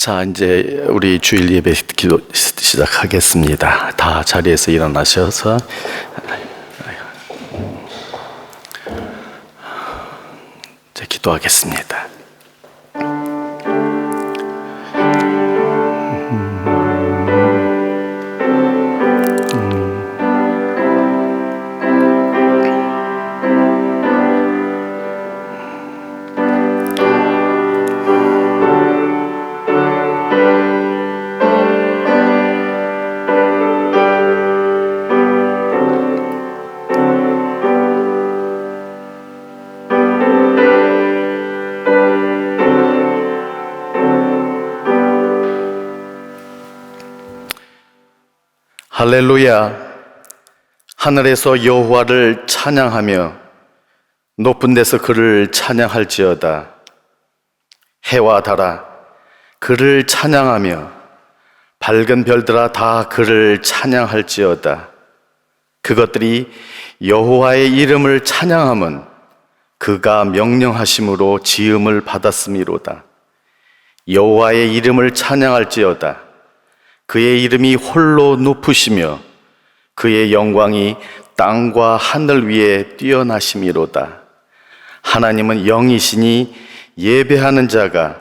자, 이제 우리 주일 예배 기도 시작하겠습니다. 다 자리에서 일어나셔서 이제 기도하겠습니다. 할렐루야. 하늘에서 여호와를 찬양하며 높은 데서 그를 찬양할지어다. 해와 달아 그를 찬양하며 밝은 별들아 다 그를 찬양할지어다. 그것들이 여호와의 이름을 찬양함은 그가 명령하심으로 지음을 받았음이로다. 여호와의 이름을 찬양할지어다. 그의 이름이 홀로 높으시며 그의 영광이 땅과 하늘 위에 뛰어나심이로다. 하나님은 영이시니 예배하는 자가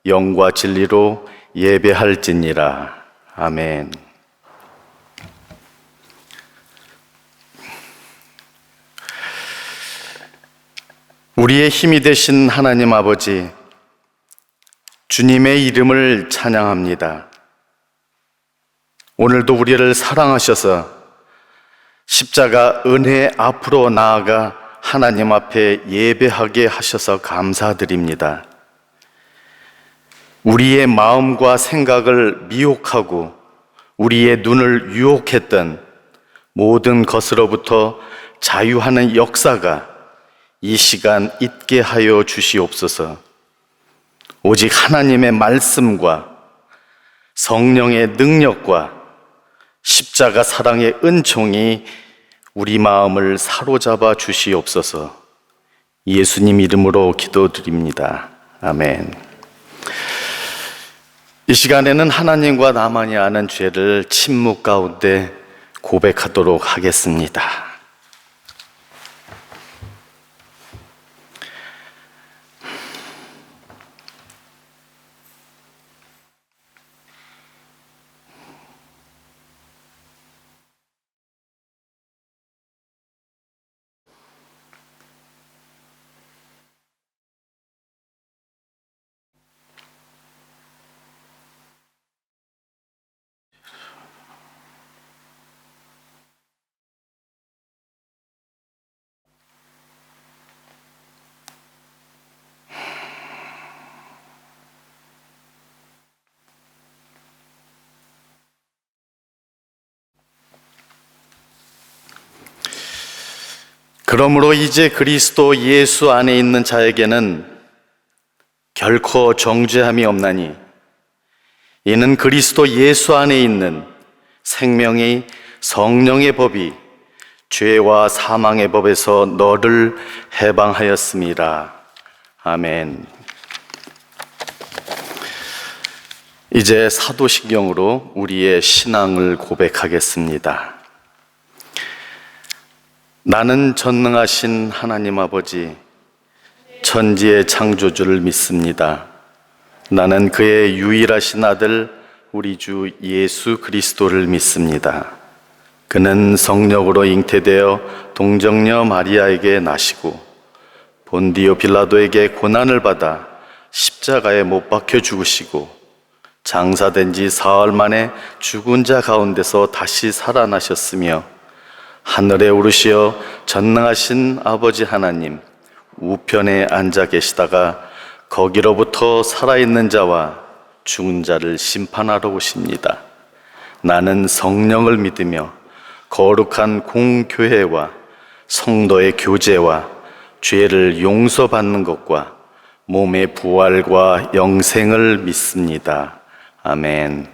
영과 진리로 예배할지니라. 아멘. 우리의 힘이 되신 하나님 아버지, 주님의 이름을 찬양합니다. 오늘도 우리를 사랑하셔서 십자가 은혜 앞으로 나아가 하나님 앞에 예배하게 하셔서 감사드립니다. 우리의 마음과 생각을 미혹하고 우리의 눈을 유혹했던 모든 것으로부터 자유하는 역사가 이 시간 있게 하여 주시옵소서. 오직 하나님의 말씀과 성령의 능력과 십자가 사랑의 은총이 우리 마음을 사로잡아 주시옵소서. 예수님 이름으로 기도드립니다. 아멘. 이 시간에는 하나님과 나만이 아는 죄를 침묵 가운데 고백하도록 하겠습니다. 그러므로 이제 그리스도 예수 안에 있는 자에게는 결코 정죄함이 없나니 이는 그리스도 예수 안에 있는 생명의 성령의 법이 죄와 사망의 법에서 너를 해방하였음이라. 아멘. 이제 사도신경으로 우리의 신앙을 고백하겠습니다. 나는 전능하신 하나님 아버지, 천지의 창조주를 믿습니다. 나는 그의 유일하신 아들 우리 주 예수 그리스도를 믿습니다. 그는 성령으로 잉태되어 동정녀 마리아에게 나시고 본디오 빌라도에게 고난을 받아 십자가에 못 박혀 죽으시고 장사된 지 사흘 만에 죽은 자 가운데서 다시 살아나셨으며 하늘에 오르시어 전능하신 아버지 하나님 우편에 앉아 계시다가 거기로부터 살아있는 자와 죽은 자를 심판하러 오십니다. 나는 성령을 믿으며 거룩한 공교회와 성도의 교제와 죄를 용서받는 것과 몸의 부활과 영생을 믿습니다. 아멘.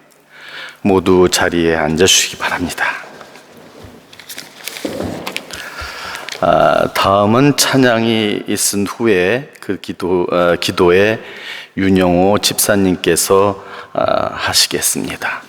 모두 자리에 앉아주시기 바랍니다. 다음은 찬양이 있은 후에 그 기도에 윤영호 집사님께서 하시겠습니다.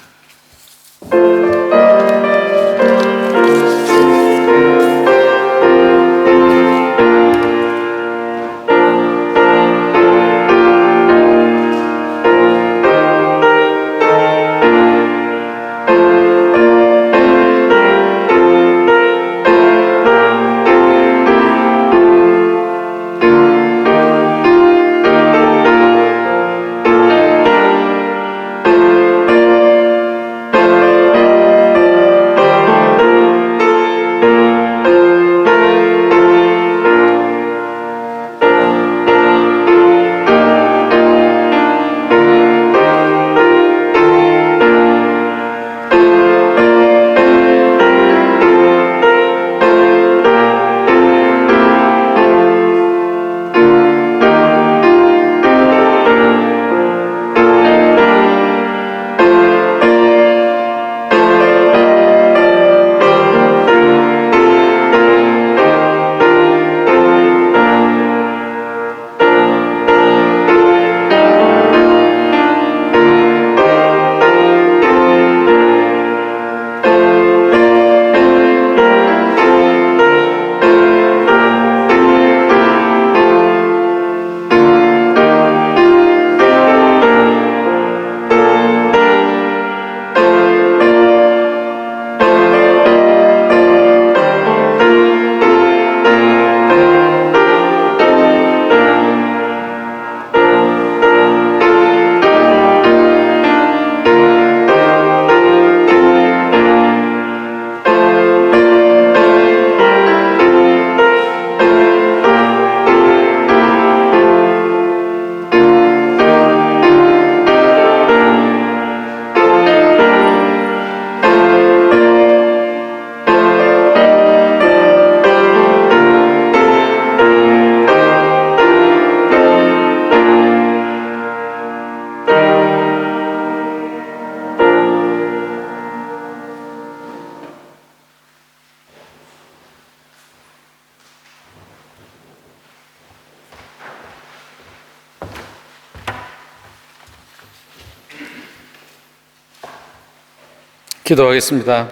기도하겠습니다.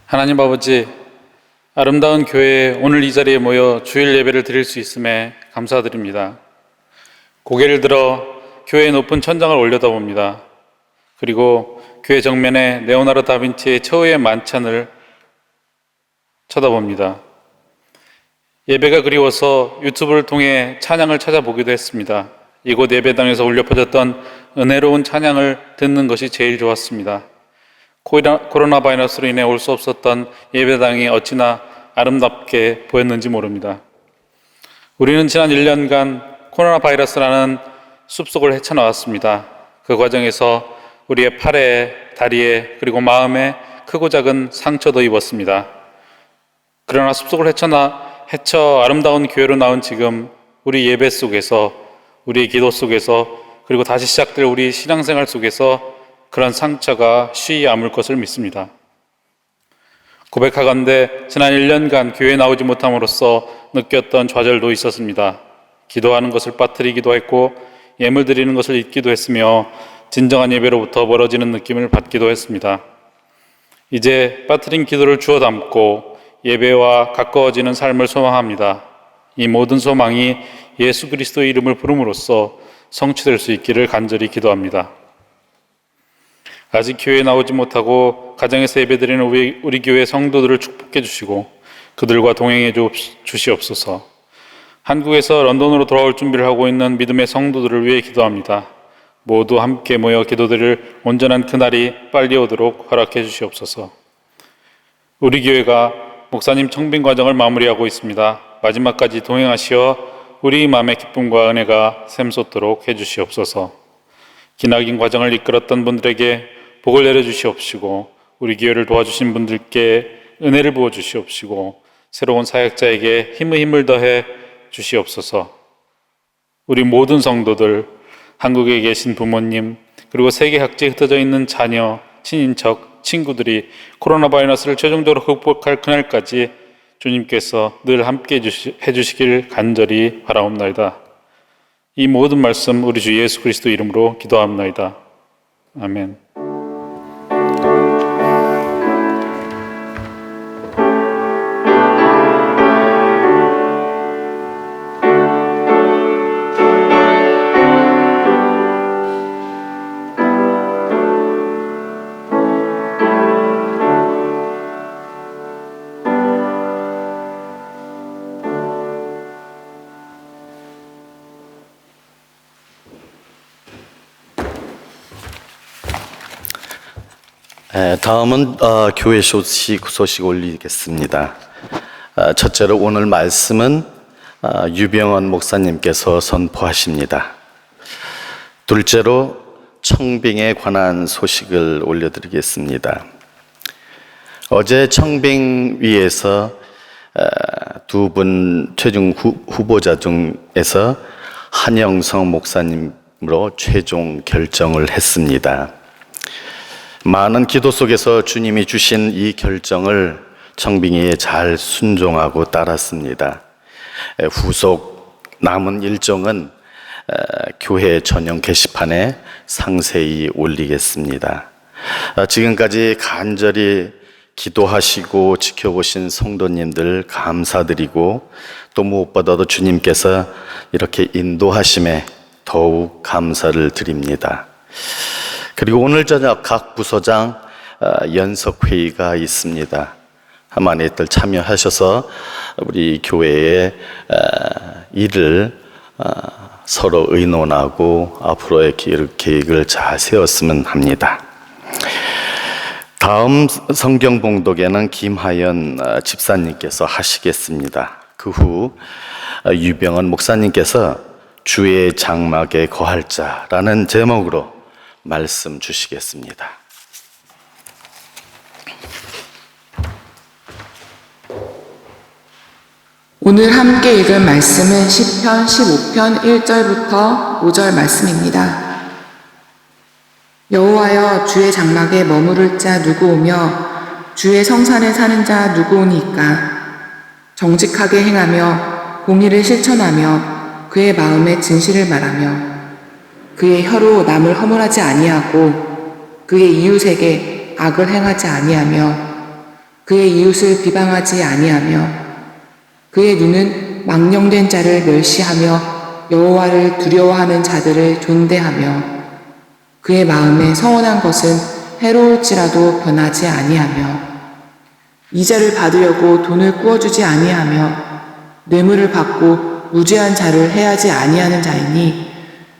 하나님 아버지, 아름다운 교회에 오늘 이 자리에 모여 주일 예배를 드릴 수 있음에 감사드립니다. 고개를 들어 교회의 높은 천장을 올려다봅니다. 그리고 교회 정면에 레오나르도 다빈치의 최후의 만찬을 쳐다봅니다. 예배가 그리워서 유튜브를 통해 찬양을 찾아보기도 했습니다. 이곳 예배당에서 울려 퍼졌던 은혜로운 찬양을 듣는 것이 제일 좋았습니다. 코로나 바이러스로 인해 올 수 없었던 예배당이 어찌나 아름답게 보였는지 모릅니다. 우리는 지난 1년간 코로나 바이러스라는 숲속을 헤쳐나왔습니다. 그 과정에서 우리의 팔에, 다리에, 그리고 마음에 크고 작은 상처도 입었습니다. 그러나 숲속을 헤쳐 아름다운 교회로 나온 지금 우리 예배 속에서, 우리의 기도 속에서, 그리고 다시 시작될 우리 신앙생활 속에서 그런 상처가 쉬이 아물 것을 믿습니다. 고백하건대 지난 1년간 교회에 나오지 못함으로써 느꼈던 좌절도 있었습니다. 기도하는 것을 빠뜨리기도 했고 예물 드리는 것을 잊기도 했으며 진정한 예배로부터 멀어지는 느낌을 받기도 했습니다. 이제 빠뜨린 기도를 주워 담고 예배와 가까워지는 삶을 소망합니다. 이 모든 소망이 예수 그리스도의 이름을 부름으로써 성취될 수 있기를 간절히 기도합니다. 아직 교회에 나오지 못하고 가정에서 예배드리는 우리 교회 성도들을 축복해 주시고 그들과 동행해 주시옵소서. 한국에서 런던으로 돌아올 준비를 하고 있는 믿음의 성도들을 위해 기도합니다. 모두 함께 모여 기도드릴 온전한 그날이 빨리 오도록 허락해 주시옵소서. 우리 교회가 목사님 청빙 과정을 마무리하고 있습니다. 마지막까지 동행하시어 우리 마음의 기쁨과 은혜가 샘솟도록 해주시옵소서. 기나긴 과정을 이끌었던 분들에게 복을 내려주시옵시고 우리 교회를 도와주신 분들께 은혜를 부어주시옵시고 새로운 사역자에게 힘을 더해 주시옵소서. 우리 모든 성도들, 한국에 계신 부모님, 그리고 세계 각지에 흩어져 있는 자녀, 친인척, 친구들이 코로나 바이러스를 최종적으로 극복할 그날까지 주님께서 늘 함께 해주시길 간절히 바라옵나이다. 이 모든 말씀 우리 주 예수 그리스도 이름으로 기도합나이다. 아멘. 다음은 교회 소식 올리겠습니다. 첫째로 오늘 말씀은 유병헌 목사님께서 선포하십니다. 둘째로 청빙에 관한 소식을 올려드리겠습니다. 어제 청빙위에서 두 분 최종 후보자 중에서 한영성 목사님으로 최종 결정을 했습니다. 많은 기도 속에서 주님이 주신 이 결정을 청빙위에 잘 순종하고 따랐습니다. 후속 남은 일정은 교회 전용 게시판에 상세히 올리겠습니다. 지금까지 간절히 기도하시고 지켜보신 성도님들 감사드리고 또 무엇보다도 주님께서 이렇게 인도하심에 더욱 감사를 드립니다. 그리고 오늘 저녁 각 부서장 연석회의가 있습니다. 많이들 참여하셔서 우리 교회의 일을 서로 의논하고 앞으로의 계획을 잘 세웠으면 합니다. 다음 성경 봉독에는 김하연 집사님께서 하시겠습니다. 그 후 유병헌 목사님께서 주의 장막에 거할 자라는 제목으로 말씀 주시겠습니다. 오늘 함께 읽은 말씀은 시편 15편 1절부터 5절 말씀입니다. 여호와여, 주의 장막에 머무를 자 누구 오며 주의 성산에 사는 자 누구 오니까? 정직하게 행하며 공의를 실천하며 그의 마음에 진실을 말하며 그의 혀로 남을 허물하지 아니하고 그의 이웃에게 악을 행하지 아니하며 그의 이웃을 비방하지 아니하며 그의 눈은 망령된 자를 멸시하며 여호와를 두려워하는 자들을 존대하며 그의 마음에 서원한 것은 해로울지라도 변하지 아니하며 이자를 받으려고 돈을 꾸어주지 아니하며 뇌물을 받고 무죄한 자를 해하지 아니하는 자이니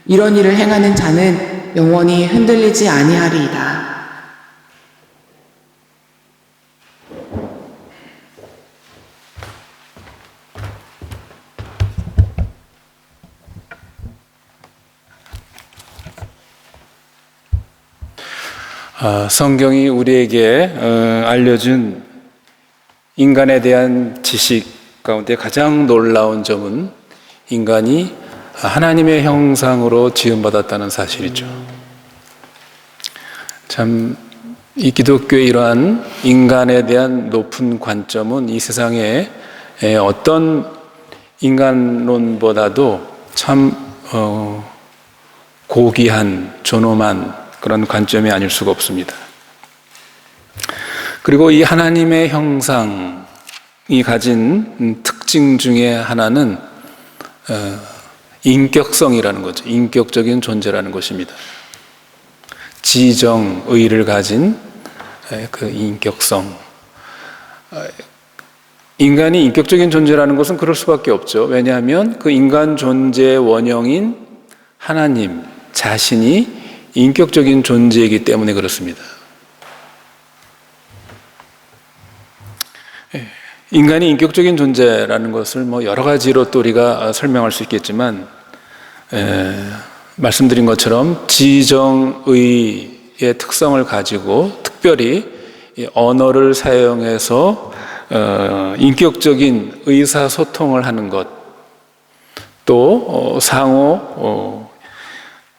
이런 일을 행하는 자는 영원히 흔들리지 아니하리이다. 성경이 우리에게 알려준 인간에 대한 지식 가운데 가장 놀라운 점은 인간이 하나님의 형상으로 지음받았다는 사실이죠. 참, 이 기독교의 이러한 인간에 대한 높은 관점은 이 세상에 어떤 인간론보다도 참 고귀한, 존엄한 그런 관점이 아닐 수가 없습니다. 그리고 이 하나님의 형상이 가진 특징 중에 하나는 인격성이라는 거죠. 인격적인 존재라는 것입니다. 지정, 의를 가진 그 인격성. 인간이 인격적인 존재라는 것은 그럴 수밖에 없죠. 왜냐하면 그 인간 존재의 원형인 하나님 자신이 인격적인 존재이기 때문에 그렇습니다. 인간이 인격적인 존재라는 것을 여러 가지로 또 우리가 설명할 수 있겠지만, 말씀드린 것처럼 지정의의 특성을 가지고 특별히 언어를 사용해서 인격적인 의사소통을 하는 것, 또 상호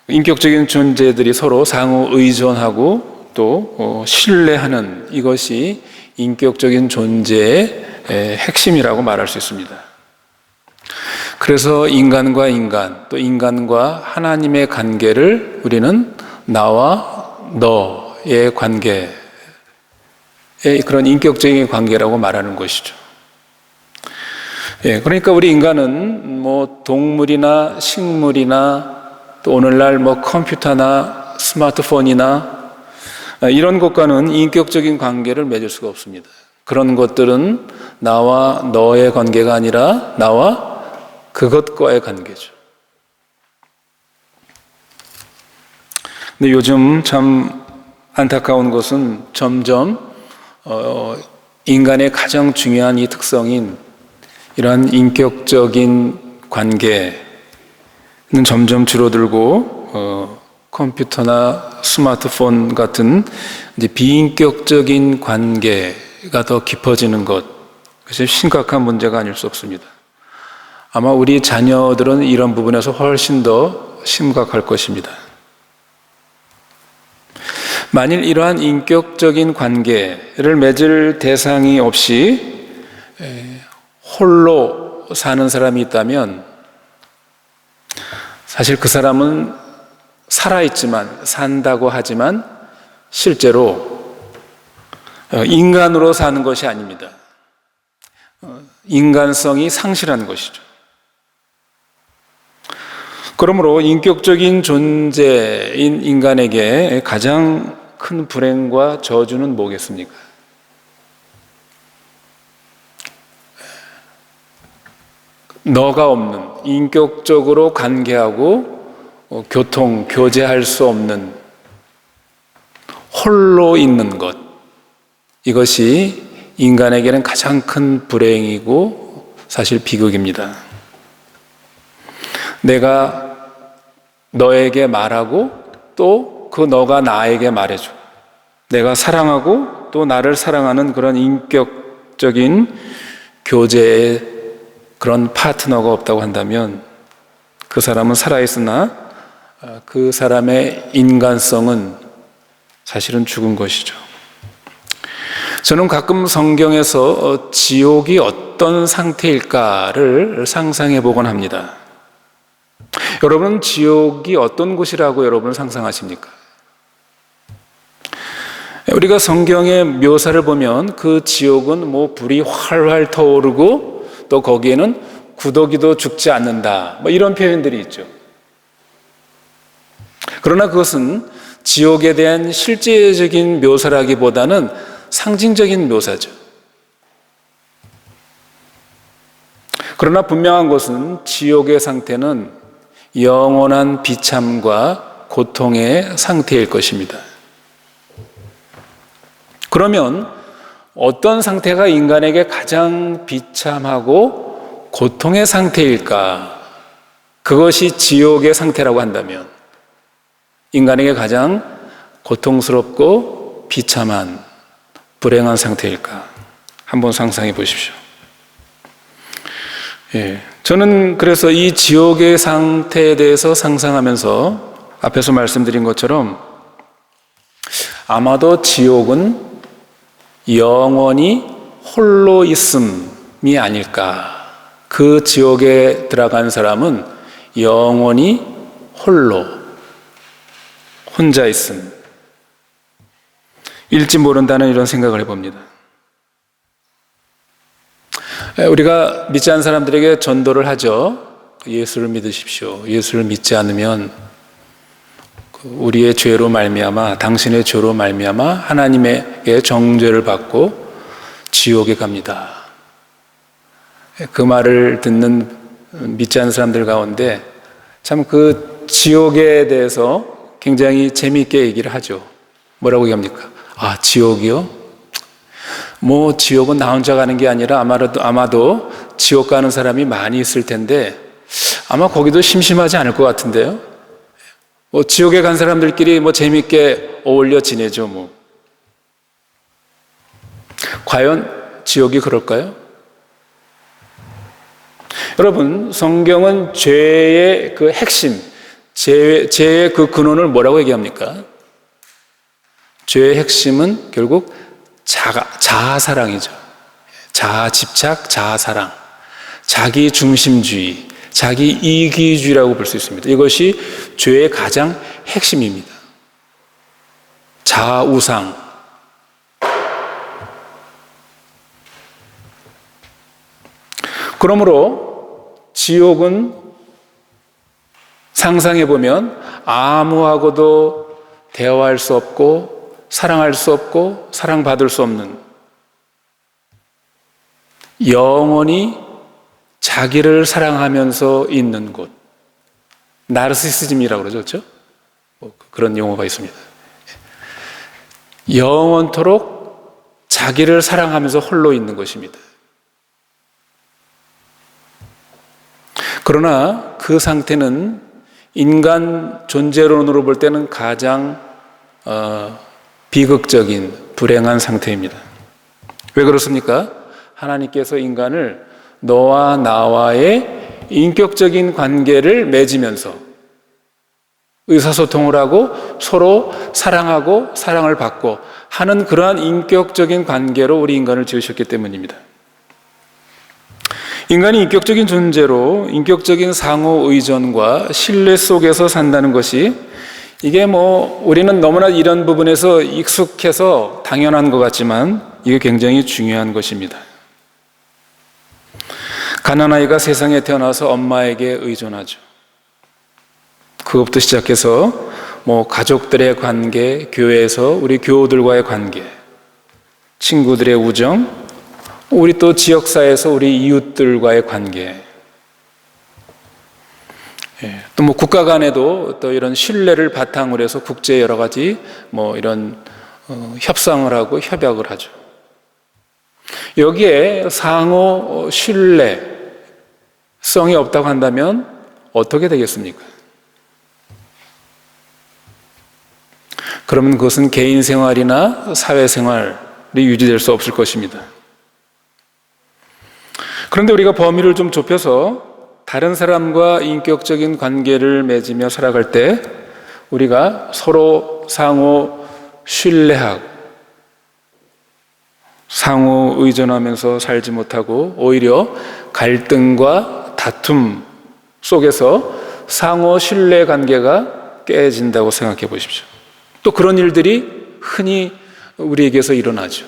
인격적인 존재들이 서로 상호 의존하고 또 신뢰하는 이것이 인격적인 존재의 핵심이라고 말할 수 있습니다. 그래서 인간과 인간, 또 인간과 하나님의 관계를 우리는 나와 너의 관계, 그런 인격적인 관계라고 말하는 것이죠. 예, 그러니까 우리 인간은 뭐 동물이나 식물이나 또 오늘날 뭐 컴퓨터나 스마트폰이나 이런 것과는 인격적인 관계를 맺을 수가 없습니다. 그런 것들은 나와 너의 관계가 아니라 나와 그것과의 관계죠. 근데 요즘 참 안타까운 것은 점점 인간의 가장 중요한 이 특성인 이러한 인격적인 관계는 점점 줄어들고 컴퓨터나 스마트폰 같은 이제 비인격적인 관계가 더 깊어지는 것, 그것이 심각한 문제가 아닐 수 없습니다. 아마 우리 자녀들은 이런 부분에서 훨씬 더 심각할 것입니다. 만일 이러한 인격적인 관계를 맺을 대상이 없이 홀로 사는 사람이 있다면 사실 그 사람은 살아있지만, 산다고 하지만 실제로 인간으로 사는 것이 아닙니다. 인간성이 상실한 것이죠. 그러므로 인격적인 존재인 인간에게 가장 큰 불행과 저주는 뭐겠습니까? 너가 없는, 인격적으로 관계하고 교제할 수 없는 홀로 있는 것, 이것이 인간에게는 가장 큰 불행이고 사실 비극입니다. 내가 너에게 말하고 또 그 너가 나에게 말해주고, 내가 사랑하고 또 나를 사랑하는 그런 인격적인 교제의 그런 파트너가 없다고 한다면 그 사람은 살아있으나 그 사람의 인간성은 사실은 죽은 것이죠. 저는 가끔 성경에서 지옥이 어떤 상태일까를 상상해 보곤 합니다. 여러분은 지옥이 어떤 곳이라고 여러분은 상상하십니까? 우리가 성경의 묘사를 보면 그 지옥은 뭐 불이 활활 타오르고 또 거기에는 구더기도 죽지 않는다, 뭐 이런 표현들이 있죠. 그러나 그것은 지옥에 대한 실제적인 묘사라기보다는 상징적인 묘사죠. 그러나 분명한 것은 지옥의 상태는 영원한 비참과 고통의 상태일 것입니다. 그러면 어떤 상태가 인간에게 가장 비참하고 고통의 상태일까? 그것이 지옥의 상태라고 한다면 인간에게 가장 고통스럽고 비참한 불행한 상태일까? 한번 상상해 보십시오. 예, 저는 그래서 이 지옥의 상태에 대해서 상상하면서 앞에서 말씀드린 것처럼 아마도 지옥은 영원히 홀로 있음이 아닐까. 그 지옥에 들어간 사람은 영원히 혼자 있음 일지 모른다는 이런 생각을 해봅니다. 우리가 믿지 않는 사람들에게 전도를 하죠. 예수를 믿으십시오. 예수를 믿지 않으면 우리의 죄로 말미암아, 당신의 죄로 말미암아 하나님에게 정죄를 받고 지옥에 갑니다. 그 말을 듣는 믿지 않는 사람들 가운데 참 그 지옥에 대해서 굉장히 재미있게 얘기를 하죠. 뭐라고 얘기합니까? 아, 지옥이요? 뭐 지옥은 나 혼자 가는 게 아니라 아마도 지옥 가는 사람이 많이 있을 텐데 아마 거기도 심심하지 않을 것 같은데요. 뭐 지옥에 간 사람들끼리 뭐 재미있게 어울려 지내죠. 뭐 과연 지옥이 그럴까요? 여러분, 성경은 죄의 그 핵심, 죄의 그 근원을 뭐라고 얘기합니까? 죄의 핵심은 결국 자아사랑이죠. 자아집착, 자아사랑, 자기중심주의, 자기 이기주의라고 볼 수 있습니다. 이것이 죄의 가장 핵심입니다. 자우상. 그러므로 지옥은 상상해 보면 아무하고도 대화할 수 없고 사랑할 수 없고 사랑받을 수 없는, 영원히 자기를 사랑하면서 있는 곳, 나르시시즘이라고 그러죠. 그런 용어가 있습니다. 영원토록 자기를 사랑하면서 홀로 있는 것입니다. 그러나 그 상태는 인간 존재론으로 볼 때는 가장 비극적인 불행한 상태입니다. 왜 그렇습니까? 하나님께서 인간을 너와 나와의 인격적인 관계를 맺으면서 의사소통을 하고 서로 사랑하고 사랑을 받고 하는 그러한 인격적인 관계로 우리 인간을 지으셨기 때문입니다. 인간이 인격적인 존재로 인격적인 상호 의존과 신뢰 속에서 산다는 것이, 이게 우리는 너무나 이런 부분에서 익숙해서 당연한 것 같지만 이게 굉장히 중요한 것입니다. 가난아이가 세상에 태어나서 엄마에게 의존하죠. 그것부터 시작해서 가족들의 관계, 교회에서 우리 교우들과의 관계, 친구들의 우정, 우리 또 지역사회에서 우리 이웃들과의 관계, 또 국가 간에도 또 이런 신뢰를 바탕으로 해서 국제 여러 가지 이런 협상을 하고 협약을 하죠. 여기에 상호 신뢰성이 없다고 한다면 어떻게 되겠습니까? 그러면 그것은 개인 생활이나 사회 생활이 유지될 수 없을 것입니다. 그런데 우리가 범위를 좀 좁혀서 다른 사람과 인격적인 관계를 맺으며 살아갈 때 우리가 서로 상호 신뢰하고 상호 의존하면서 살지 못하고 오히려 갈등과 다툼 속에서 상호 신뢰 관계가 깨진다고 생각해 보십시오. 또 그런 일들이 흔히 우리에게서 일어나죠.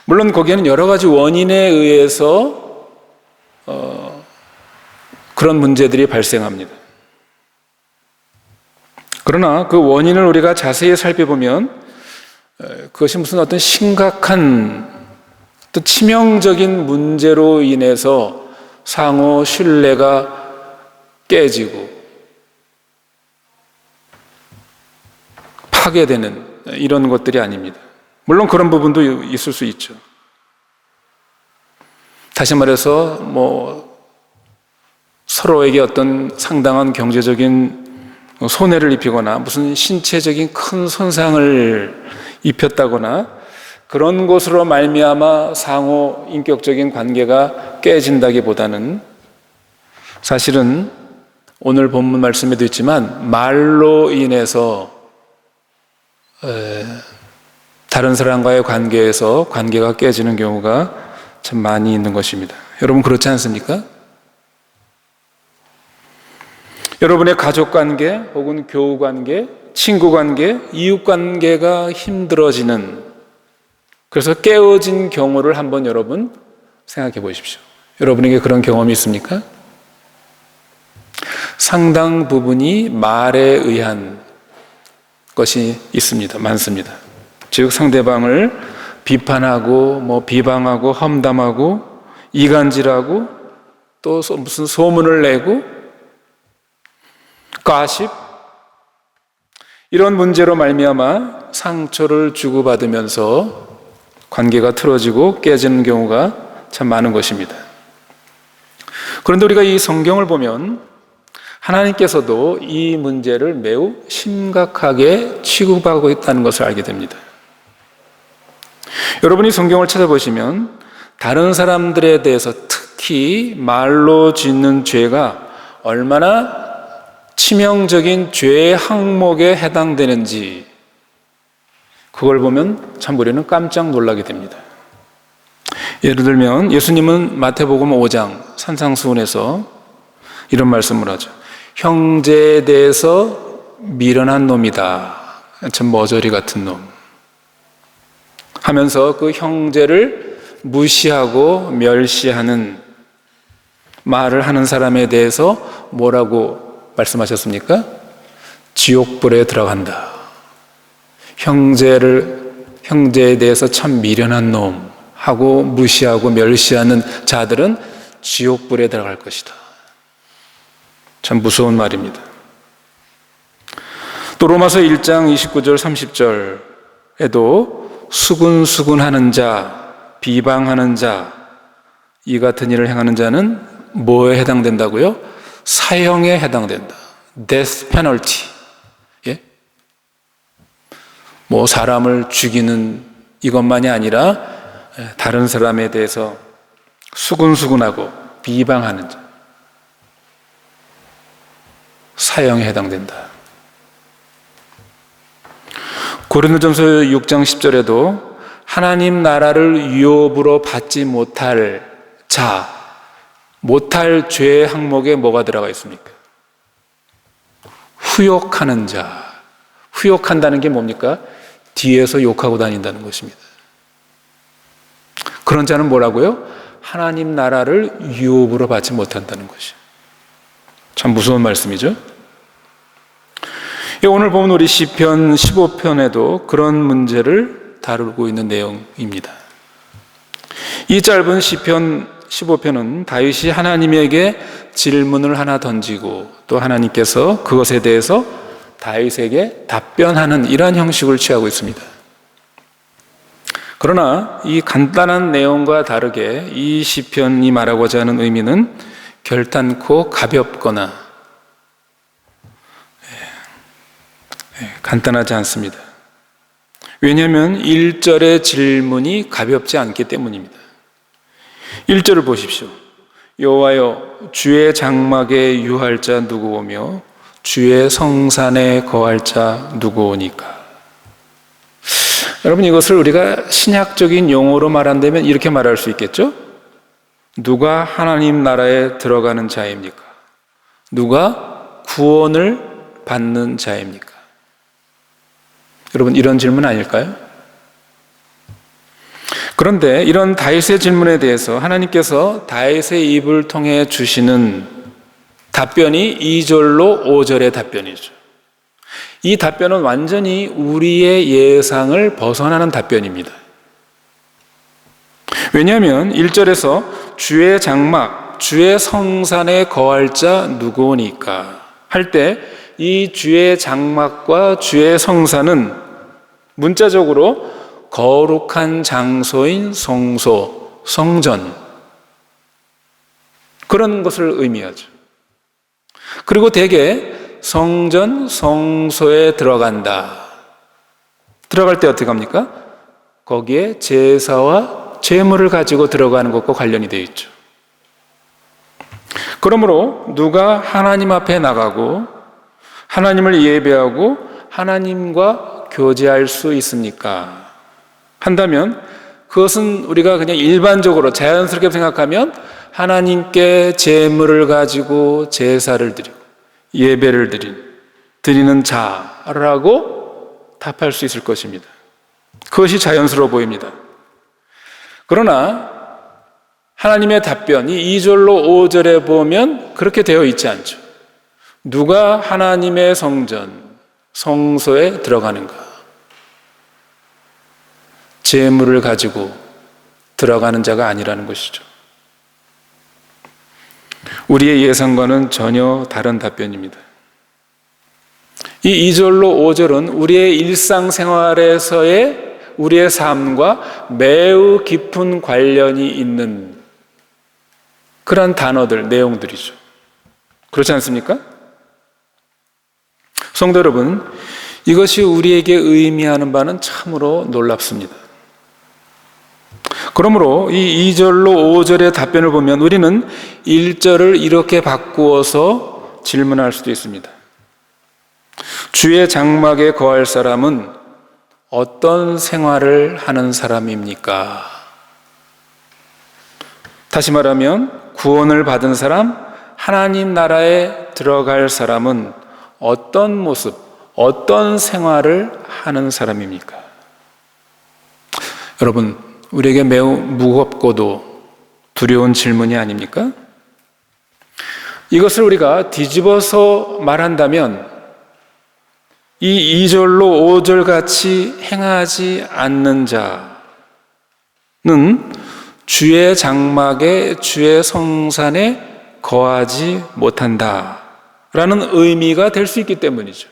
물론 거기에는 여러 가지 원인에 의해서 그런 문제들이 발생합니다. 그러나 그 원인을 우리가 자세히 살펴보면 그것이 무슨 어떤 심각한 또 치명적인 문제로 인해서 상호 신뢰가 깨지고 파괴되는 이런 것들이 아닙니다. 물론 그런 부분도 있을 수 있죠. 다시 말해서 서로에게 어떤 상당한 경제적인 손해를 입히거나 무슨 신체적인 큰 손상을 입혔다거나 그런 것으로 말미암아 상호 인격적인 관계가 깨진다기보다는 사실은 오늘 본문 말씀에도 있지만 말로 인해서 다른 사람과의 관계에서 관계가 깨지는 경우가 참 많이 있는 것입니다. 여러분 그렇지 않습니까? 여러분의 가족관계 혹은 교우관계, 친구관계, 이웃관계가 힘들어지는, 그래서 깨어진 경우를 한번 여러분 생각해 보십시오. 여러분에게 그런 경험이 있습니까? 상당 부분이 말에 의한 것이 있습니다. 많습니다. 즉 상대방을 비판하고 비방하고 험담하고 이간질하고 또 무슨 소문을 내고 가십, 이런 문제로 말미암아 상처를 주고받으면서 관계가 틀어지고 깨지는 경우가 참 많은 것입니다. 그런데 우리가 이 성경을 보면 하나님께서도 이 문제를 매우 심각하게 취급하고 있다는 것을 알게 됩니다. 여러분이 성경을 찾아보시면 다른 사람들에 대해서 특히 말로 짓는 죄가 얼마나 치명적인 죄의 항목에 해당되는지 그걸 보면 참 우리는 깜짝 놀라게 됩니다. 예를 들면 예수님은 마태복음 5장 산상수훈에서 이런 말씀을 하죠. 형제에 대해서 미련한 놈이다. 참 머저리 같은 놈. 하면서 그 형제를 무시하고 멸시하는 말을 하는 사람에 대해서 뭐라고 말씀하셨습니까? 지옥불에 들어간다. 형제에 대해서 참 미련한 놈 하고 무시하고 멸시하는 자들은 지옥불에 들어갈 것이다. 참 무서운 말입니다. 또 로마서 1장 29절 30절에도 수군수군하는 자, 비방하는 자, 이 같은 일을 행하는 자는 뭐에 해당된다고요? 사형에 해당된다. death penalty. 예? 뭐 사람을 죽이는 이것만이 아니라 다른 사람에 대해서 수군수군하고 비방하는 자, 사형에 해당된다. 고린도전서 6장 10절에도 하나님 나라를 유업으로 받지 못할 자, 못할 죄의 항목에 뭐가 들어가 있습니까? 후욕하는 자. 후욕한다는 게 뭡니까? 뒤에서 욕하고 다닌다는 것입니다. 그런 자는 뭐라고요? 하나님 나라를 유업으로 받지 못한다는 것이죠. 참 무서운 말씀이죠. 오늘 보면 우리 시편 15편에도 그런 문제를 다루고 있는 내용입니다. 이 짧은 시편 15편은 다윗이 하나님에게 질문을 하나 던지고 또 하나님께서 그것에 대해서 다윗에게 답변하는 이러한 형식을 취하고 있습니다. 그러나 이 간단한 내용과 다르게 이 시편이 말하고자 하는 의미는 결단코 가볍거나 간단하지 않습니다. 왜냐하면 1절의 질문이 가볍지 않기 때문입니다. 1절을 보십시오. 여호와여, 주의 장막에 유할 자 누구 오며 주의 성산에 거할 자 누구 오니까. 여러분, 이것을 우리가 신약적인 용어로 말한다면 이렇게 말할 수 있겠죠? 누가 하나님 나라에 들어가는 자입니까? 누가 구원을 받는 자입니까? 여러분, 이런 질문 아닐까요? 그런데 이런 다윗의 질문에 대해서 하나님께서 다윗의 입을 통해 주시는 답변이 2절로 5절의 답변이죠. 이 답변은 완전히 우리의 예상을 벗어나는 답변입니다. 왜냐하면 1절에서 주의 장막, 주의 성산에 거할 자 누구오니까 할 때 이 주의 장막과 주의 성산은 문자적으로 거룩한 장소인 성소, 성전, 그런 것을 의미하죠. 그리고 대개 성전, 성소에 들어간다. 들어갈 때 어떻게 합니까? 거기에 제사와 제물을 가지고 들어가는 것과 관련이 되어 있죠. 그러므로 누가 하나님 앞에 나가고 하나님을 예배하고 하나님과 교제할 수 있습니까? 한다면 그것은 우리가 그냥 일반적으로 자연스럽게 생각하면 하나님께 제물을 가지고 제사를 드리고 예배를 드리는 자라고 답할 수 있을 것입니다. 그것이 자연스러워 보입니다. 그러나 하나님의 답변이 2절로 5절에 보면 그렇게 되어 있지 않죠. 누가 하나님의 성전, 성소에 들어가는가? 제물을 가지고 들어가는 자가 아니라는 것이죠. 우리의 예상과는 전혀 다른 답변입니다. 이 2절로 5절은 우리의 일상생활에서의 우리의 삶과 매우 깊은 관련이 있는 그런 단어들, 내용들이죠. 그렇지 않습니까? 성도 여러분, 이것이 우리에게 의미하는 바는 참으로 놀랍습니다. 그러므로 이 2절로 5절의 답변을 보면 우리는 1절을 이렇게 바꾸어서 질문할 수도 있습니다. 주의 장막에 거할 사람은 어떤 생활을 하는 사람입니까? 다시 말하면 구원을 받은 사람, 하나님 나라에 들어갈 사람은 어떤 모습, 어떤 생활을 하는 사람입니까? 여러분, 우리에게 매우 무겁고도 두려운 질문이 아닙니까? 이것을 우리가 뒤집어서 말한다면 이 2절로 5절 같이 행하지 않는 자는 주의 장막에 주의 성산에 거하지 못한다 라는 의미가 될 수 있기 때문이죠.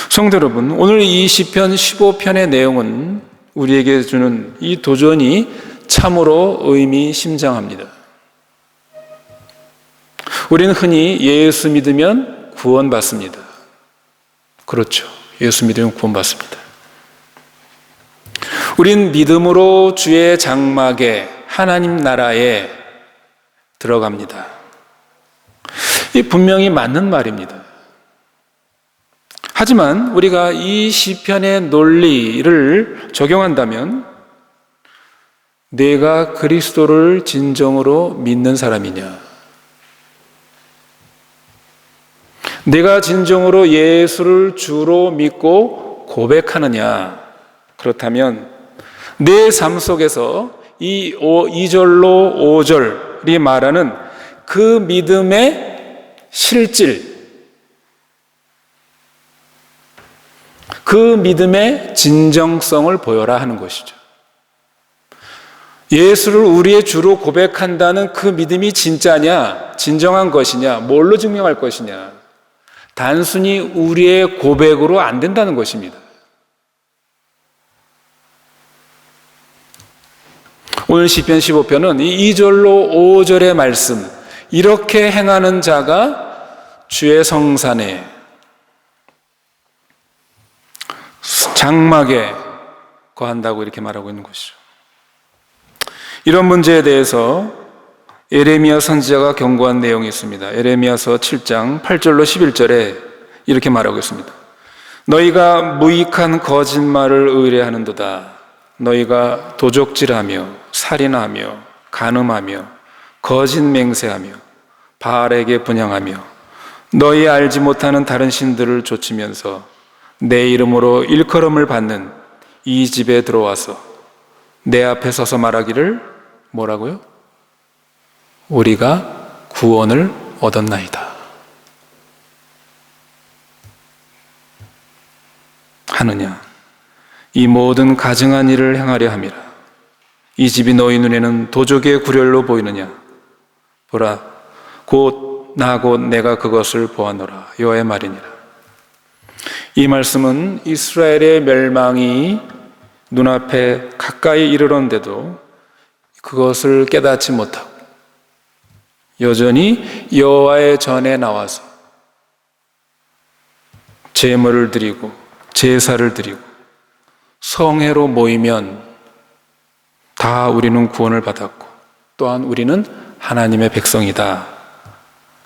성도 여러분, 오늘 이 시편 15편의 내용은 우리에게 주는 이 도전이 참으로 의미심장합니다. 우리는 흔히 예수 믿으면 구원받습니다. 그렇죠. 예수 믿으면 구원받습니다. 우린 믿음으로 주의 장막에 하나님 나라에 들어갑니다. 이 분명히 맞는 말입니다. 하지만 우리가 이 시편의 논리를 적용한다면 내가 그리스도를 진정으로 믿는 사람이냐, 내가 진정으로 예수를 주로 믿고 고백하느냐, 그렇다면 내 삶 속에서 이 2절로 5절이 말하는 그 믿음의 실질, 그 믿음의 진정성을 보여라 하는 것이죠. 예수를 우리의 주로 고백한다는 그 믿음이 진짜냐, 진정한 것이냐, 뭘로 증명할 것이냐, 단순히 우리의 고백으로 안 된다는 것입니다. 오늘 시편 15편은 이 2절로 5절의 말씀, 이렇게 행하는 자가 주의 성산에 장막에 거한다고 이렇게 말하고 있는 것이죠. 이런 문제에 대해서 예레미야 선지자가 경고한 내용이 있습니다. 예레미야서 7장 8절로 11절에 이렇게 말하고 있습니다. 너희가 무익한 거짓말을 의뢰하는도다. 너희가 도적질하며 살인하며 간음하며 거짓 맹세하며 바알에게 분향하며 너희 알지 못하는 다른 신들을 좇으면서 내 이름으로 일컬음을 받는 이 집에 들어와서 내 앞에 서서 말하기를 뭐라고요? 우리가 구원을 얻었나이다 하느냐. 이 모든 가증한 일을 행하려 함이라. 이 집이 너희 눈에는 도적의 구렬로 보이느냐. 보라, 곧 내가 그것을 보았노라. 여호와의 말이니라. 이 말씀은 이스라엘의 멸망이 눈앞에 가까이 이르렀는데도 그것을 깨닫지 못하고 여전히 여호와의 전에 나와서 제물을 드리고 제사를 드리고 성회로 모이면 다 우리는 구원을 받았고 또한 우리는 하나님의 백성이다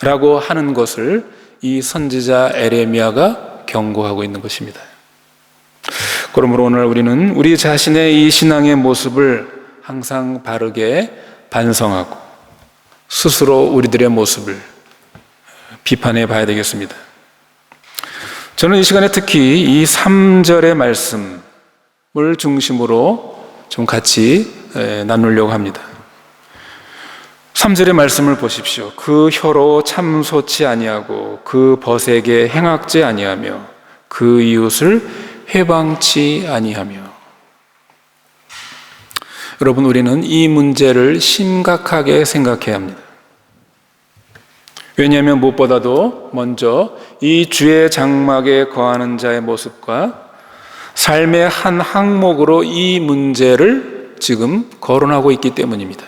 라고 하는 것을 이 선지자 에레미야가 경고하고 있는 것입니다. 그러므로 오늘 우리는 우리 자신의 이 신앙의 모습을 항상 바르게 반성하고 스스로 우리들의 모습을 비판해 봐야 되겠습니다. 저는 이 시간에 특히 이 3절의 말씀을 중심으로 좀 같이 나누려고 합니다. 3절의 말씀을 보십시오. 그 혀로 참소치 아니하고 그 벗에게 행악지 아니하며 그 이웃을 회방치 아니하며. 여러분, 우리는 이 문제를 심각하게 생각해야 합니다. 왜냐하면 무엇보다도 먼저 이 주의 장막에 거하는 자의 모습과 삶의 한 항목으로 이 문제를 지금 거론하고 있기 때문입니다.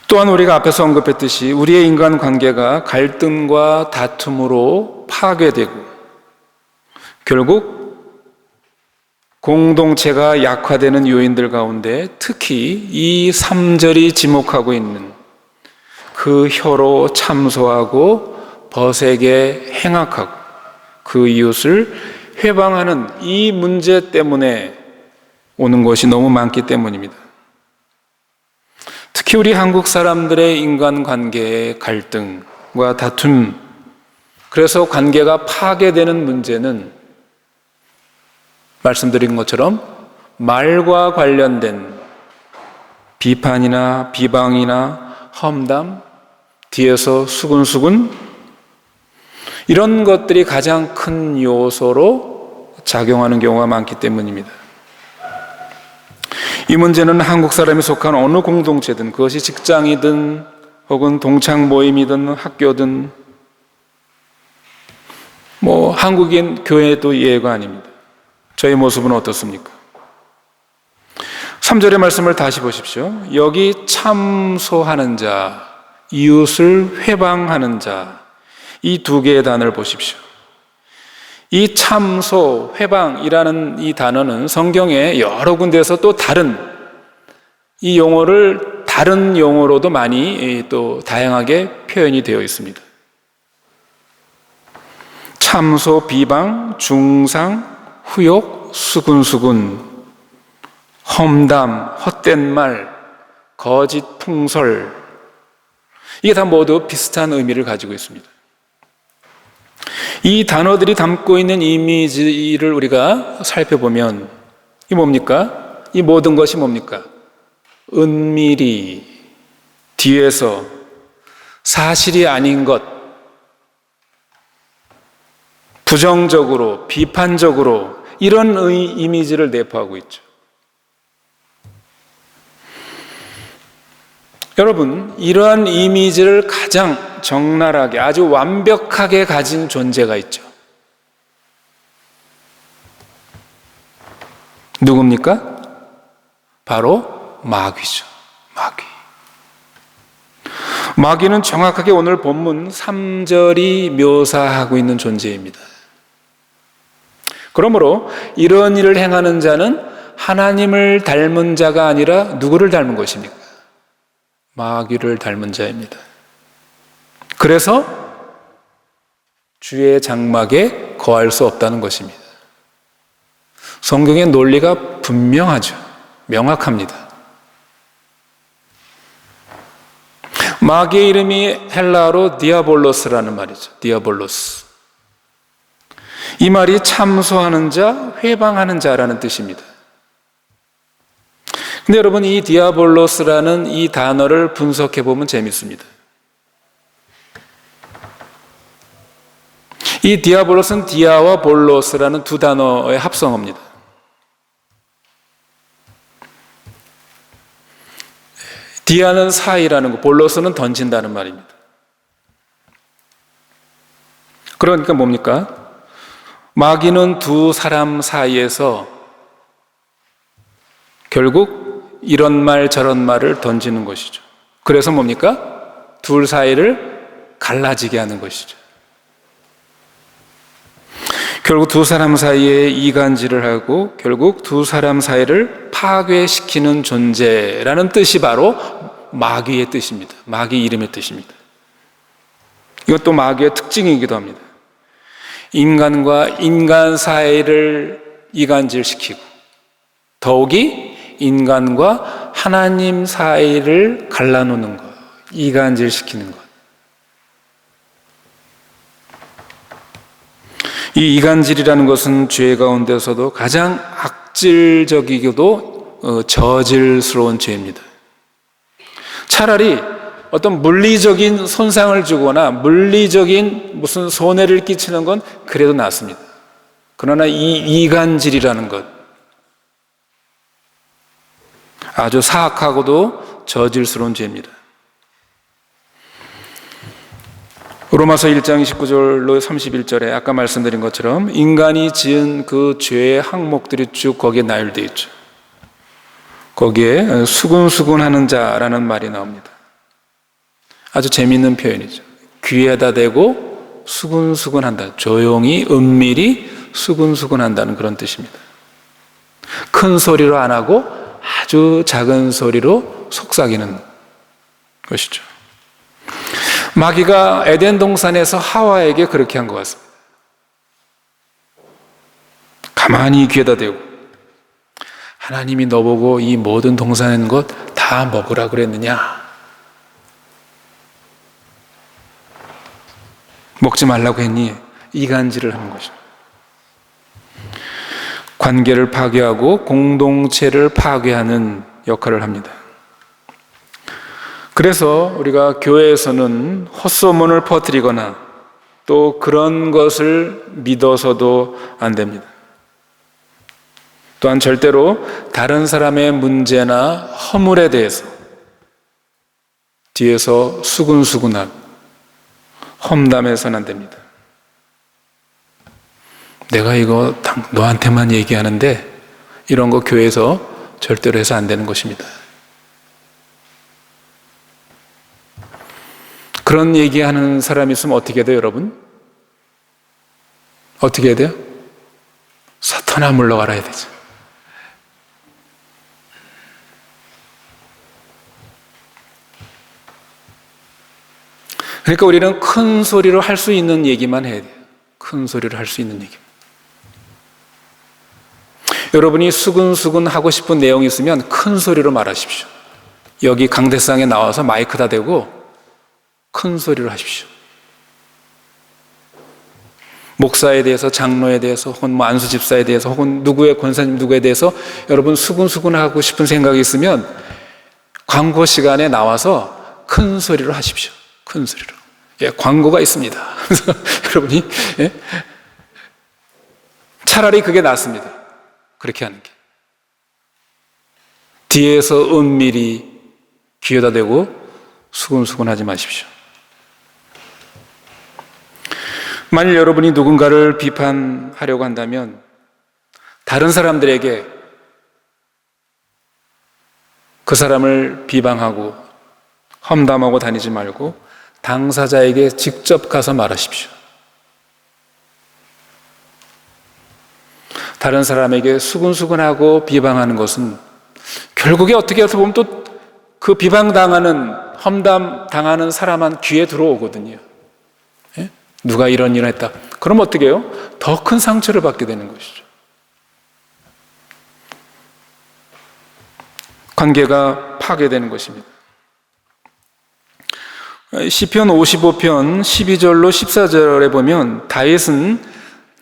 또한 우리가 앞에서 언급했듯이 우리의 인간관계가 갈등과 다툼으로 파괴되고 결국 공동체가 약화되는 요인들 가운데 특히 이 3절이 지목하고 있는 그 혀로 참소하고 벗에게 행악하고 그 이웃을 회방하는 이 문제 때문에 오는 것이 너무 많기 때문입니다. 특히 우리 한국 사람들의 인간관계의 갈등과 다툼, 그래서 관계가 파괴되는 문제는 말씀드린 것처럼 말과 관련된 비판이나 비방이나 험담, 뒤에서 수근수근, 이런 것들이 가장 큰 요소로 작용하는 경우가 많기 때문입니다. 이 문제는 한국 사람이 속한 어느 공동체든, 그것이 직장이든 혹은 동창 모임이든 학교든 한국인 교회도 예외가 아닙니다. 저희 모습은 어떻습니까? 3절의 말씀을 다시 보십시오. 여기 참소하는 자, 이웃을 회방하는 자, 이 두 개의 단어를 보십시오. 이 참소, 회방이라는 이 단어는 성경에 여러 군데에서 또 다른 이 용어를 다른 용어로도 많이 또 다양하게 표현이 되어 있습니다. 참소, 비방, 중상, 후욕, 수군수군, 험담, 헛된 말, 거짓 풍설, 이게 다 모두 비슷한 의미를 가지고 있습니다. 이 단어들이 담고 있는 이미지를 우리가 살펴보면 이 뭡니까? 이 모든 것이 뭡니까? 은밀히 뒤에서 사실이 아닌 것, 부정적으로, 비판적으로 이런 이미지를 내포하고 있죠. 여러분, 이러한 이미지를 가장 적나라하게, 아주 완벽하게 가진 존재가 있죠. 누굽니까? 바로 마귀죠. 마귀. 마귀는 정확하게 오늘 본문 3절이 묘사하고 있는 존재입니다. 그러므로 이런 일을 행하는 자는 하나님을 닮은 자가 아니라 누구를 닮은 것입니까? 마귀를 닮은 자입니다. 그래서 주의 장막에 거할 수 없다는 것입니다. 성경의 논리가 분명하죠. 명확합니다. 마귀의 이름이 헬라어로 디아볼로스라는 말이죠. 디아볼로스. 이 말이 참소하는 자, 회방하는 자라는 뜻입니다. 근데 여러분, 이 디아볼로스라는 이 단어를 분석해 보면 재밌습니다. 이 디아볼로스는 디아와 볼로스라는 두 단어의 합성어입니다. 디아는 사이라는 거, 볼로스는 던진다는 말입니다. 그러니까 뭡니까? 마귀는 두 사람 사이에서 결국 이런 말 저런 말을 던지는 것이죠. 그래서 뭡니까? 둘 사이를 갈라지게 하는 것이죠. 결국 두 사람 사이에 이간질을 하고 결국 두 사람 사이를 파괴시키는 존재라는 뜻이 바로 마귀의 뜻입니다. 마귀 이름의 뜻입니다. 이것도 마귀의 특징이기도 합니다. 인간과 인간 사이를 이간질시키고 더욱이 인간과 하나님 사이를 갈라놓는 것, 이간질시키는 것. 이 이간질이라는 것은 죄 가운데서도 가장 악질적이고도 저질스러운 죄입니다. 차라리 어떤 물리적인 손상을 주거나 물리적인 무슨 손해를 끼치는 건 그래도 낫습니다. 그러나 이 이간질이라는 것, 아주 사악하고도 저질스러운 죄입니다. 로마서 1장 29절로 31절에 아까 말씀드린 것처럼 인간이 지은 그 죄의 항목들이 쭉 거기에 나열되어 있죠. 거기에 수군수군하는 자라는 말이 나옵니다. 아주 재미있는 표현이죠. 귀에다 대고 수군수군한다. 조용히 은밀히 수군수군한다는 그런 뜻입니다. 큰 소리로 안 하고 아주 작은 소리로 속삭이는 것이죠. 마귀가 에덴 동산에서 하와에게 그렇게 한 것 같습니다. 가만히 귀에다 대고 하나님이 너보고 이 모든 동산한 것 다 먹으라 그랬느냐? 먹지 말라고 했니? 이간질을 하는 것입니다. 관계를 파괴하고 공동체를 파괴하는 역할을 합니다. 그래서 우리가 교회에서는 헛소문을 퍼뜨리거나 또 그런 것을 믿어서도 안 됩니다. 또한 절대로 다른 사람의 문제나 허물에 대해서 뒤에서 수근수근하고 험담해서는 안 됩니다. 내가 이거 너한테만 얘기하는데 이런 거 교회에서 절대로 해서 안 되는 것입니다. 그런 얘기하는 사람이 있으면 어떻게 돼요, 여러분? 어떻게 해야 돼요? 사탄아 물러가라 해야 되죠. 그러니까 우리는 큰 소리로 할 수 있는 얘기만 해야 돼요. 큰 소리로 할 수 있는 얘기. 여러분이 수근수근 하고 싶은 내용이 있으면 큰 소리로 말하십시오. 여기 강대상에 나와서 마이크다 대고 큰 소리로 하십시오. 목사에 대해서, 장로에 대해서, 혹은 안수 집사에 대해서, 혹은 누구의 권사님 누구에 대해서 여러분 수근수근 하고 싶은 생각이 있으면 광고 시간에 나와서 큰 소리로 하십시오. 큰 소리로. 예, 광고가 있습니다. 그래서 여러분이 차라리 그게 낫습니다. 그렇게 하는 게. 뒤에서 은밀히 귀에다 대고 수근수근 하지 마십시오. 만일 여러분이 누군가를 비판하려고 한다면 다른 사람들에게 그 사람을 비방하고 험담하고 다니지 말고 당사자에게 직접 가서 말하십시오. 다른 사람에게 수근수근하고 비방하는 것은 결국에 어떻게 해서 보면 또 그 비방당하는, 험담당하는 사람한 귀에 들어오거든요. 예? 누가 이런 일을 했다. 그럼 어떻게 해요? 더 큰 상처를 받게 되는 것이죠. 관계가 파괴되는 것입니다. 시편 55편 12절로 14절에 보면 다윗은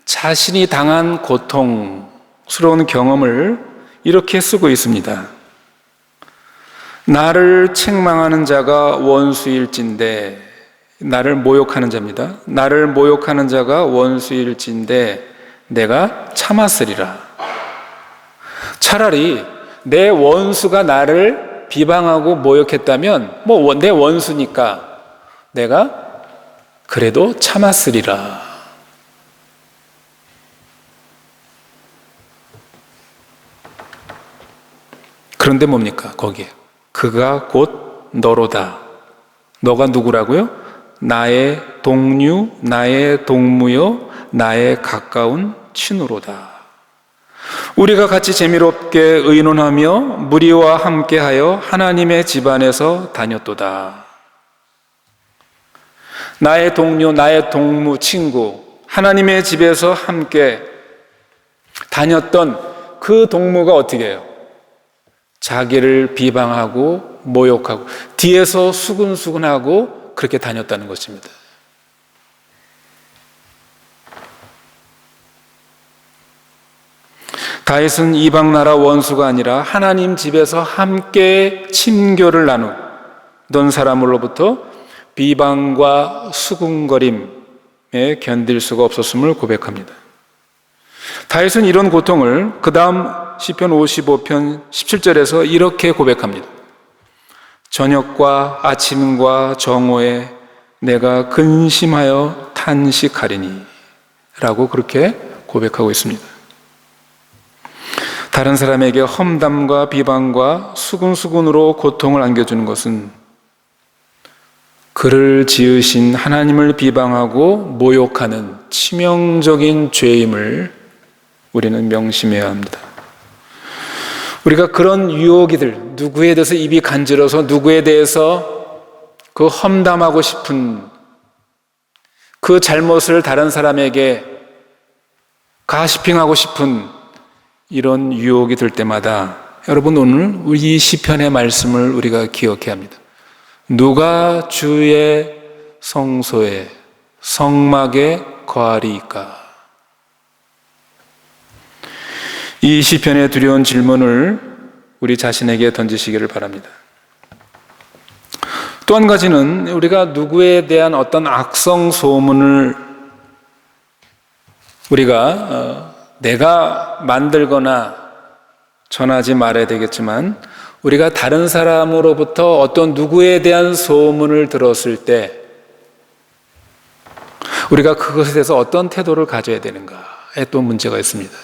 자신이 당한 고통스러운 경험을 이렇게 쓰고 있습니다. 나를 책망하는 자가 원수일진데, 나를 모욕하는 자입니다. 나를 모욕하는 자가 원수일진데 내가 참았으리라. 차라리 내 원수가 나를 비방하고 모욕했다면 내 원수니까 내가 그래도 참았으리라. 그런데 뭡니까? 거기에 그가 곧 너로다. 너가 누구라고요? 나의 동류, 나의 동무요, 나의 가까운 친구로다. 우리가 같이 재미롭게 의논하며 무리와 함께하여 하나님의 집안에서 다녔도다. 나의 동료, 나의 동무, 친구, 하나님의 집에서 함께 다녔던 그 동무가 어떻게 해요? 자기를 비방하고 모욕하고 뒤에서 수근수근하고 그렇게 다녔다는 것입니다. 다윗은 이방 나라 원수가 아니라 하나님 집에서 함께 친교를 나누던 사람으로부터 비방과 수군거림에 견딜 수가 없었음을 고백합니다. 다윗은 이런 고통을 그 다음 시편 55편 17절에서 이렇게 고백합니다. 저녁과 아침과 정오에 내가 근심하여 탄식하리니 라고 그렇게 고백하고 있습니다. 다른 사람에게 험담과 비방과 수근수근으로 고통을 안겨주는 것은 그를 지으신 하나님을 비방하고 모욕하는 치명적인 죄임을 우리는 명심해야 합니다. 우리가 그런 유혹이들, 누구에 대해서 입이 간지러서 누구에 대해서 그 험담하고 싶은 그 잘못을 다른 사람에게 가시핑하고 싶은 이런 유혹이 들 때마다 여러분 오늘 이 시편의 말씀을 우리가 기억해야 합니다. 누가 주의 성소에 성막에 거하리이까? 이 시편의 두려운 질문을 우리 자신에게 던지시기를 바랍니다. 또 한 가지는 우리가 누구에 대한 어떤 악성 소문을 우리가 내가 만들거나 전하지 말아야 되겠지만 우리가 다른 사람으로부터 어떤 누구에 대한 소문을 들었을 때 우리가 그것에 대해서 어떤 태도를 가져야 되는가에 또 문제가 있습니다.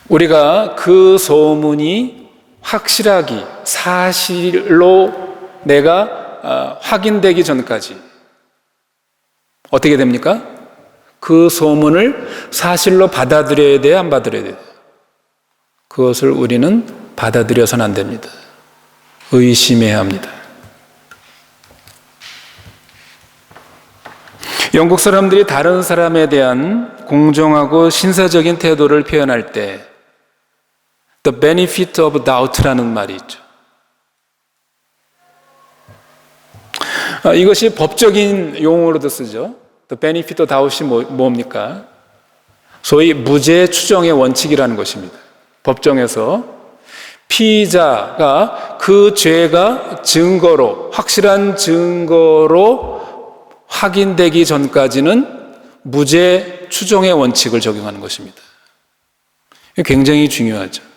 우리가 그 소문이 확실하기, 사실로 내가 확인되기 전까지 어떻게 됩니까? 그 소문을 사실로 받아들여야 돼요? 안 받아들여야 돼요? 그것을 우리는 받아들여서는 안 됩니다. 의심해야 합니다. 영국 사람들이 다른 사람에 대한 공정하고 신사적인 태도를 표현할 때 The benefit of doubt라는 말이 있죠. 이것이 법적인 용어로도 쓰죠. The benefit of doubt이 뭡니까? 소위 무죄 추정의 원칙이라는 것입니다. 법정에서 피의자가 그 죄가 증거로, 확실한 증거로 확인되기 전까지는 무죄 추정의 원칙을 적용하는 것입니다. 이게 굉장히 중요하죠.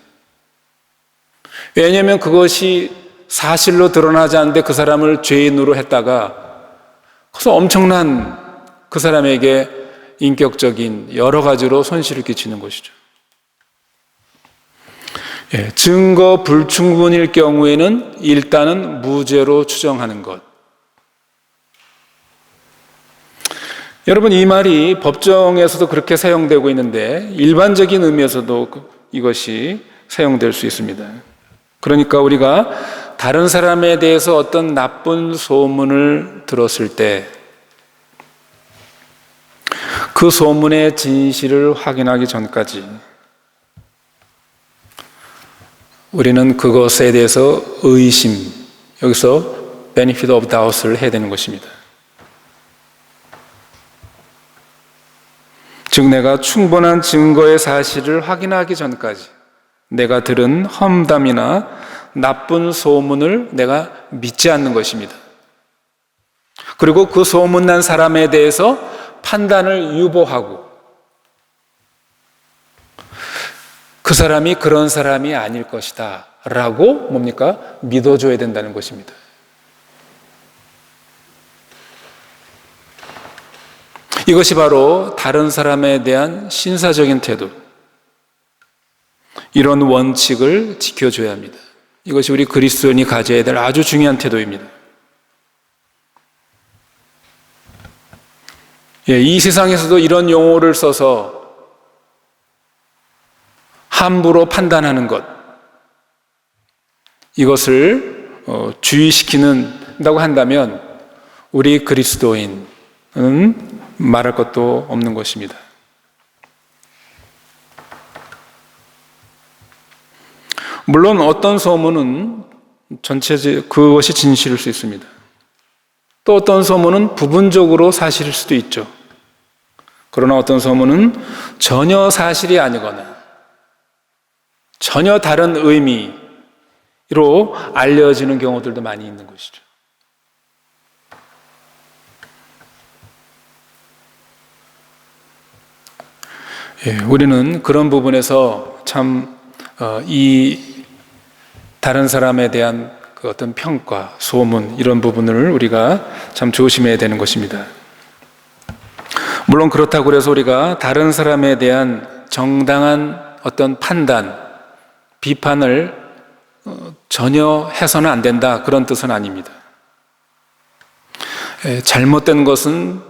왜냐하면 그것이 사실로 드러나지 않는데 그 사람을 죄인으로 했다가 그래서 엄청난 그 사람에게 인격적인 여러 가지로 손실을 끼치는 것이죠. 증거 불충분일 경우에는 일단은 무죄로 추정하는 것. 여러분, 이 말이 법정에서도 그렇게 사용되고 있는데 일반적인 의미에서도 이것이 사용될 수 있습니다. 그러니까 우리가 다른 사람에 대해서 어떤 나쁜 소문을 들었을 때 그 소문의 진실을 확인하기 전까지 우리는 그것에 대해서 의심, 여기서 benefit of doubt을 해야 되는 것입니다. 즉 내가 충분한 증거의 사실을 확인하기 전까지 내가 들은 험담이나 나쁜 소문을 내가 믿지 않는 것입니다. 그리고 그 소문난 사람에 대해서 판단을 유보하고 그 사람이 그런 사람이 아닐 것이다 라고 뭡니까? 믿어줘야 된다는 것입니다. 이것이 바로 다른 사람에 대한 신사적인 태도, 이런 원칙을 지켜줘야 합니다. 이것이 우리 그리스도인이 가져야 될 아주 중요한 태도입니다. 이 세상에서도 이런 용어를 써서 함부로 판단하는 것, 이것을 주의시키는다고 한다면 우리 그리스도인은 말할 것도 없는 것입니다. 물론 어떤 소문은 전체적 그것이 진실일 수 있습니다. 또 어떤 소문은 부분적으로 사실일 수도 있죠. 그러나 어떤 소문은 전혀 사실이 아니거나 전혀 다른 의미로 알려지는 경우들도 많이 있는 것이죠. 우리는 그런 부분에서 참 이 다른 사람에 대한 그 어떤 평가, 소문 이런 부분을 우리가 참 조심해야 되는 것입니다. 물론 그렇다고 해서 우리가 다른 사람에 대한 정당한 어떤 판단, 비판을 전혀 해서는 안 된다 그런 뜻은 아닙니다. 잘못된 것은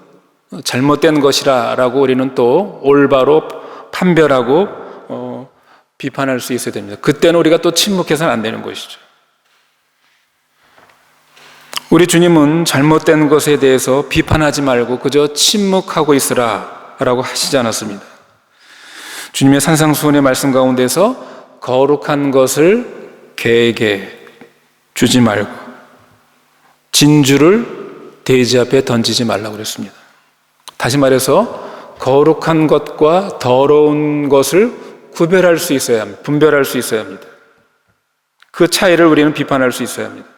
잘못된 것이라고 우리는 또 올바로 판별하고 비판할 수 있어야 됩니다. 그때는 우리가 또 침묵해서는 안 되는 것이죠. 우리 주님은 잘못된 것에 대해서 비판하지 말고 그저 침묵하고 있으라 라고 하시지 않았습니다. 주님의 산상수훈의 말씀 가운데서 거룩한 것을 개에게 주지 말고 진주를 돼지 앞에 던지지 말라고 그랬습니다. 다시 말해서 거룩한 것과 더러운 것을 구별할 수 있어야 합니다. 분별할 수 있어야 합니다. 그 차이를 우리는 비판할 수 있어야 합니다.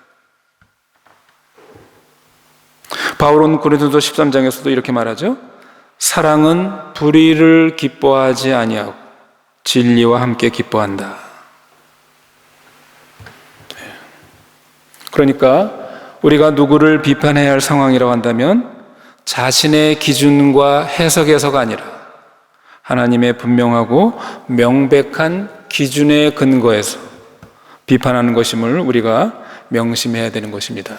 바울은 고린도서 13장에서도 이렇게 말하죠. 사랑은 불의를 기뻐하지 아니하고 진리와 함께 기뻐한다. 그러니까 우리가 누구를 비판해야 할 상황이라고 한다면 자신의 기준과 해석에서가 아니라 하나님의 분명하고 명백한 기준에 근거해서 비판하는 것임을 우리가 명심해야 되는 것입니다.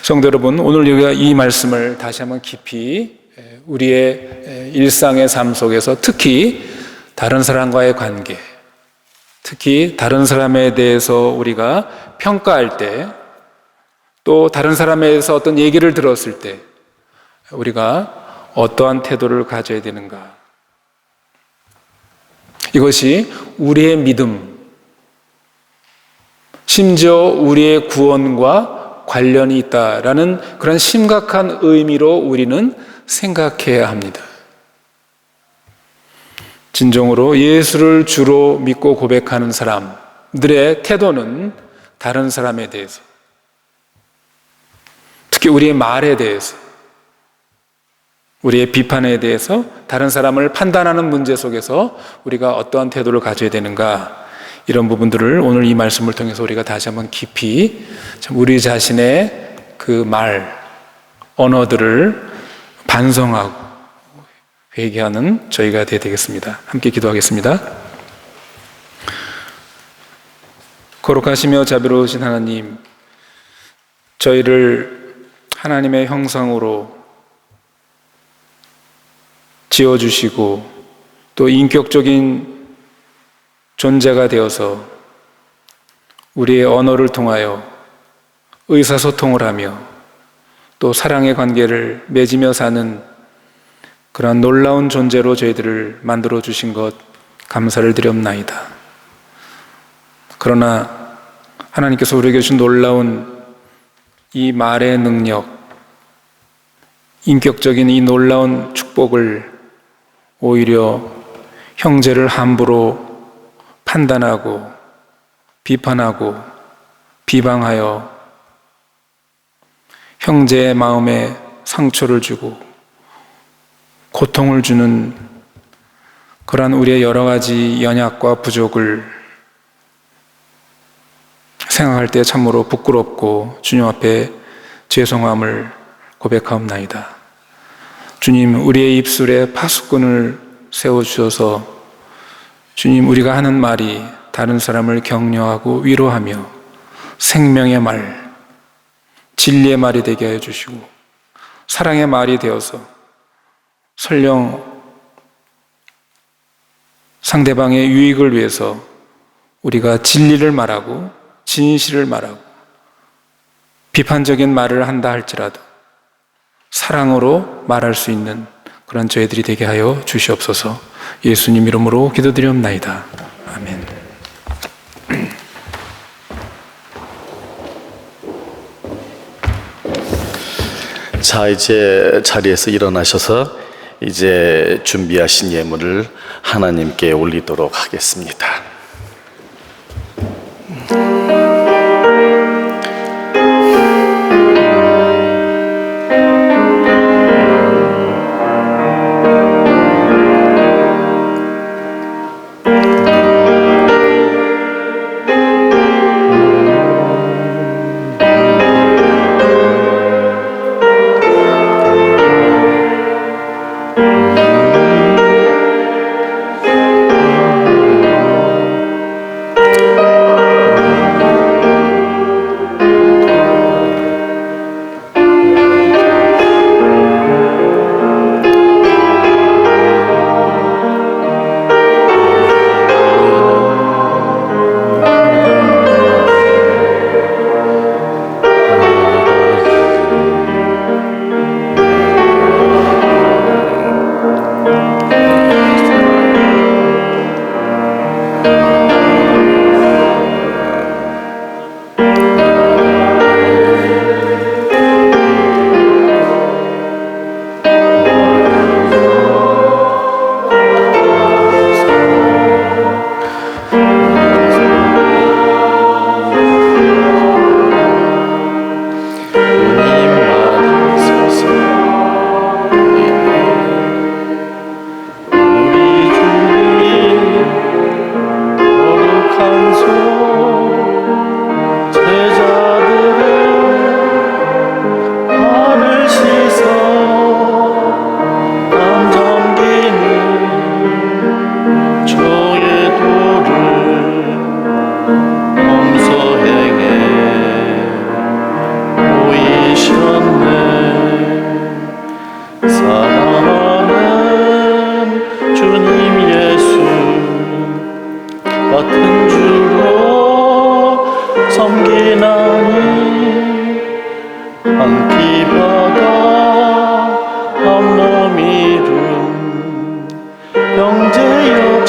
성도 여러분, 오늘 우리가 이 말씀을 다시 한번 깊이 우리의 일상의 삶 속에서 특히 다른 사람과의 관계, 특히 다른 사람에 대해서 우리가 평가할 때, 또 다른 사람에 대해서 어떤 얘기를 들었을 때 우리가 어떠한 태도를 가져야 되는가. 이것이 우리의 믿음, 심지어 우리의 구원과 관련이 있다라는 그런 심각한 의미로 우리는 생각해야 합니다. 진정으로 예수를 주로 믿고 고백하는 사람들의 태도는 다른 사람에 대해서, 특히 우리의 말에 대해서, 우리의 비판에 대해서 다른 사람을 판단하는 문제 속에서 우리가 어떠한 태도를 가져야 되는가, 이런 부분들을 오늘 이 말씀을 통해서 우리가 다시 한번 깊이 우리 자신의 그 말, 언어들을 반성하고 회개하는 저희가 되어야 되겠습니다. 함께 기도하겠습니다. 거룩하시며 자비로우신 하나님, 저희를 하나님의 형상으로 지어주시고 또 인격적인 존재가 되어서 우리의 언어를 통하여 의사소통을 하며 또 사랑의 관계를 맺으며 사는 그러한 놀라운 존재로 저희들을 만들어 주신 것 감사를 드렸나이다. 그러나 하나님께서 우리에게 주신 놀라운 이 말의 능력, 인격적인 이 놀라운 축복을 오히려 형제를 함부로 판단하고 비판하고 비방하여 형제의 마음에 상처를 주고 고통을 주는 그러한 우리의 여러 가지 연약과 부족을 생각할 때 참으로 부끄럽고 주님 앞에 죄송함을 고백하옵나이다. 주님, 우리의 입술에 파수꾼을 세워주셔서 주님, 우리가 하는 말이 다른 사람을 격려하고 위로하며 생명의 말, 진리의 말이 되게 하여 주시고 사랑의 말이 되어서 설령 상대방의 유익을 위해서 우리가 진리를 말하고 진실을 말하고 비판적인 말을 한다 할지라도 사랑으로 말할 수 있는 그런 저희들이 되게 하여 주시옵소서. 예수님 이름으로 기도드리옵나이다. 아멘. 자, 이제 자리에서 일어나셔서 이제 준비하신 예물을 하나님께 올리도록 하겠습니다.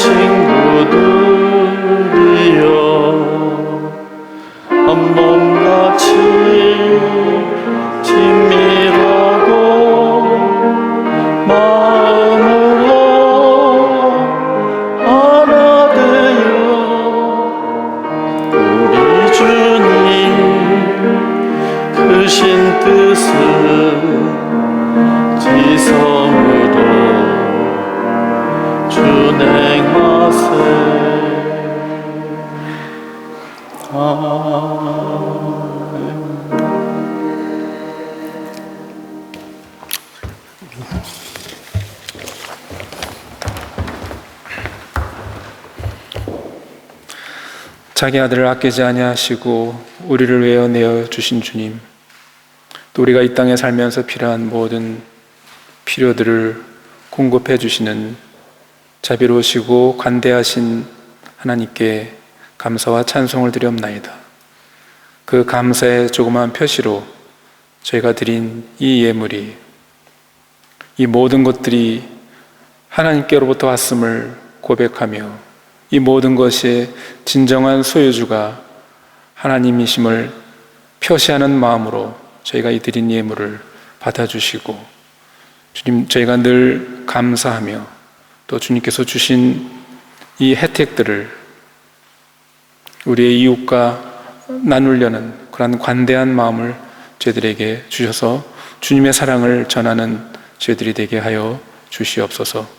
친구들이여 한 몸같이 친밀하고 마음으로 하나 되어 우리 주님 크신 뜻을 지성으로 준행하세. 자기 아들을 아끼지 아니하시고 우리를 위하여 내어 주신 주님, 또 우리가 이 땅에 살면서 필요한 모든 필요들을 공급해 주시는 자비로우시고 관대하신 하나님께 감사와 찬송을 드리옵나이다. 그 감사의 조그마한 표시로 저희가 드린 이 예물이, 이 모든 것들이 하나님께로부터 왔음을 고백하며 이 모든 것의 진정한 소유주가 하나님이심을 표시하는 마음으로 저희가 이 드린 예물을 받아주시고, 주님, 저희가 늘 감사하며 또 주님께서 주신 이 혜택들을 우리의 이웃과 나누려는 그런 관대한 마음을 저희들에게 주셔서 주님의 사랑을 전하는 저희들이 되게 하여 주시옵소서.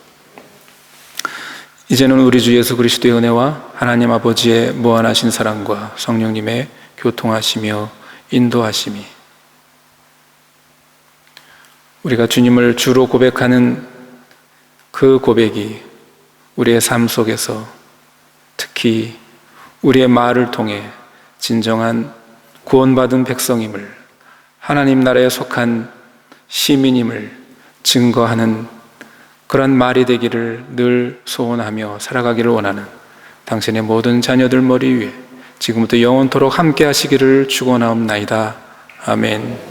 이제는 우리 주 예수 그리스도의 은혜와 하나님 아버지의 무한하신 사랑과 성령님의 교통하시며 인도하심이, 우리가 주님을 주로 고백하는 그 고백이 우리의 삶 속에서, 특히 우리의 말을 통해 진정한 구원받은 백성임을, 하나님 나라에 속한 시민임을 증거하는 그런 말이 되기를 늘 소원하며 살아가기를 원하는 당신의 모든 자녀들 머리 위에 지금부터 영원토록 함께 하시기를 축원하옵나이다. 아멘.